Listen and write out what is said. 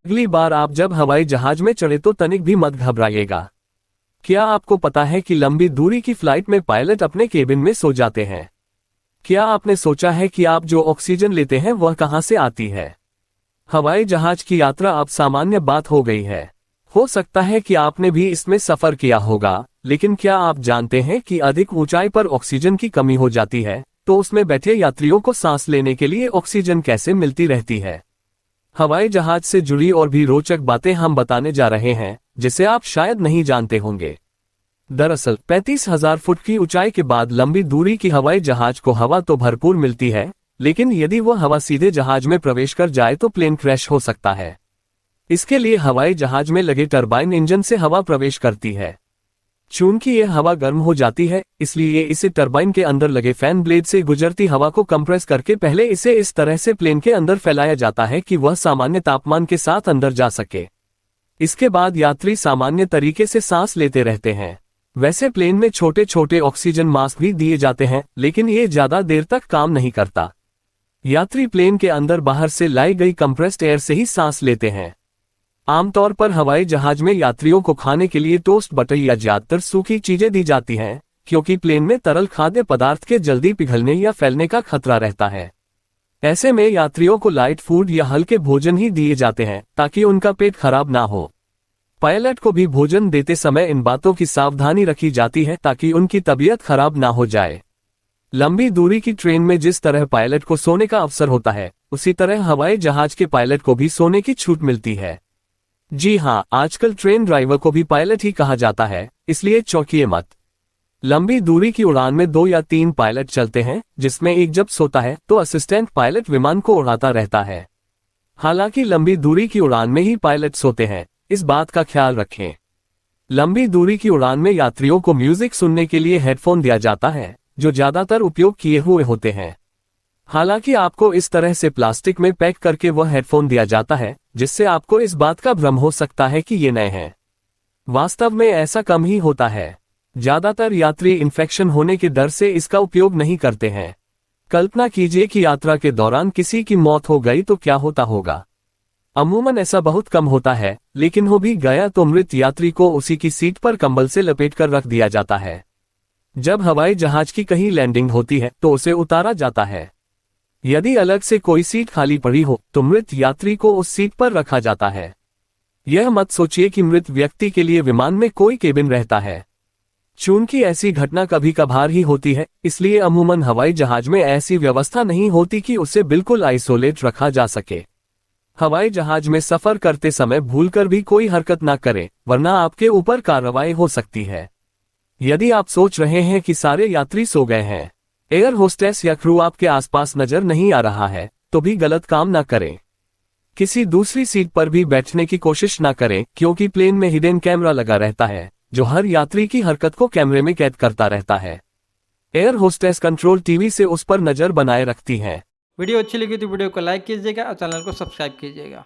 अगली बार आप जब हवाई जहाज में चढ़े तो तनिक भी मत घबराइएगा। क्या आपको पता है कि लंबी दूरी की फ्लाइट में पायलट अपने केबिन में सो जाते हैं? क्या आपने सोचा है कि आप जो ऑक्सीजन लेते हैं वह कहां से आती है? हवाई जहाज की यात्रा अब सामान्य बात हो गई है। हो सकता है कि आपने भी इसमें सफर किया होगा, लेकिन क्या आप जानते हैं कि अधिक ऊंचाई पर ऑक्सीजन की कमी हो जाती है, तो उसमें बैठे यात्रियों को सांस लेने के लिए ऑक्सीजन कैसे मिलती रहती है? हवाई जहाज से जुड़ी और भी रोचक बातें हम बताने जा रहे हैं, जिसे आप शायद नहीं जानते होंगे। दरअसल 35,000 फुट की ऊंचाई के बाद लंबी दूरी की हवाई जहाज को हवा तो भरपूर मिलती है, लेकिन यदि वह हवा सीधे जहाज में प्रवेश कर जाए तो प्लेन क्रैश हो सकता है। इसके लिए हवाई जहाज में लगे टरबाइन इंजन से हवा प्रवेश करती है। चूंकि यह हवा गर्म हो जाती है, इसलिए इसे टरबाइन के अंदर लगे फैन ब्लेड से गुजरती हवा को कंप्रेस करके पहले इसे इस तरह से प्लेन के अंदर फैलाया जाता है कि वह सामान्य तापमान के साथ अंदर जा सके। इसके बाद यात्री सामान्य तरीके से सांस लेते रहते हैं। वैसे प्लेन में छोटे छोटे ऑक्सीजन मास्क भी दिए जाते हैं, लेकिन ये ज्यादा देर तक काम नहीं करता। यात्री प्लेन के अंदर बाहर से लाई गई कंप्रेस्ड एयर से ही सांस लेते हैं। आमतौर पर हवाई जहाज में यात्रियों को खाने के लिए टोस्ट बटर या ज्यादातर सूखी चीजें दी जाती हैं, क्योंकि प्लेन में तरल खाद्य पदार्थ के जल्दी पिघलने या फैलने का खतरा रहता है। ऐसे में यात्रियों को लाइट फूड या हल्के भोजन ही दिए जाते हैं, ताकि उनका पेट खराब ना हो। पायलट को भी भोजन देते समय इन बातों की सावधानी रखी जाती है ताकि उनकी तबीयत खराब ना हो जाए। लंबी दूरी की ट्रेन में जिस तरह पायलट को सोने का अवसर होता है, उसी तरह हवाई जहाज के पायलट को भी सोने की छूट मिलती है। जी हाँ, आजकल ट्रेन ड्राइवर को भी पायलट ही कहा जाता है, इसलिए चौंकिए मत। लंबी दूरी की उड़ान में 2 या 3 पायलट चलते हैं, जिसमें एक जब सोता है तो असिस्टेंट पायलट विमान को उड़ाता रहता है। हालांकि लंबी दूरी की उड़ान में ही पायलट सोते हैं, इस बात का ख्याल रखें। लंबी दूरी की उड़ान में यात्रियों को म्यूजिक सुनने के लिए हेडफोन दिया जाता है, जो ज्यादातर उपयोग किए हुए होते हैं। हालांकि आपको इस तरह से प्लास्टिक में पैक करके वह हेडफोन दिया जाता है, जिससे आपको इस बात का भ्रम हो सकता है कि ये नए हैं। वास्तव में ऐसा कम ही होता है। ज्यादातर यात्री इन्फेक्शन होने के डर से इसका उपयोग नहीं करते हैं। कल्पना कीजिए कि यात्रा के दौरान किसी की मौत हो गई तो क्या होता होगा। अमूमन ऐसा बहुत कम होता है, लेकिन हो भी गया तो मृत यात्री को उसी की सीट पर कंबल से लपेट कर रख दिया जाता है। जब हवाई जहाज की कहीं लैंडिंग होती है तो उसे उतारा जाता है। यदि अलग से कोई सीट खाली पड़ी हो तो मृत यात्री को उस सीट पर रखा जाता है। यह मत सोचिए कि मृत व्यक्ति के लिए विमान में कोई केबिन रहता है। चूंकि ऐसी घटना कभी कभार ही होती है, इसलिए अमूमन हवाई जहाज में ऐसी व्यवस्था नहीं होती कि उसे बिल्कुल आइसोलेट रखा जा सके। हवाई जहाज में सफर करते समय भूलकर भी कोई हरकत ना करें, वरना आपके ऊपर कार्रवाई हो सकती है। यदि आप सोच रहे हैं कि सारे यात्री सो गए हैं, एयर होस्टेस या क्रू आपके आसपास नजर नहीं आ रहा है, तो भी गलत काम ना करें। किसी दूसरी सीट पर भी बैठने की कोशिश ना करें, क्योंकि प्लेन में हिडन कैमरा लगा रहता है, जो हर यात्री की हरकत को कैमरे में कैद करता रहता है। एयर होस्टेस कंट्रोल टीवी से उस पर नजर बनाए रखती है। वीडियो अच्छी लगी तो वीडियो को लाइक कीजिएगा और चैनल को सब्सक्राइब कीजिएगा।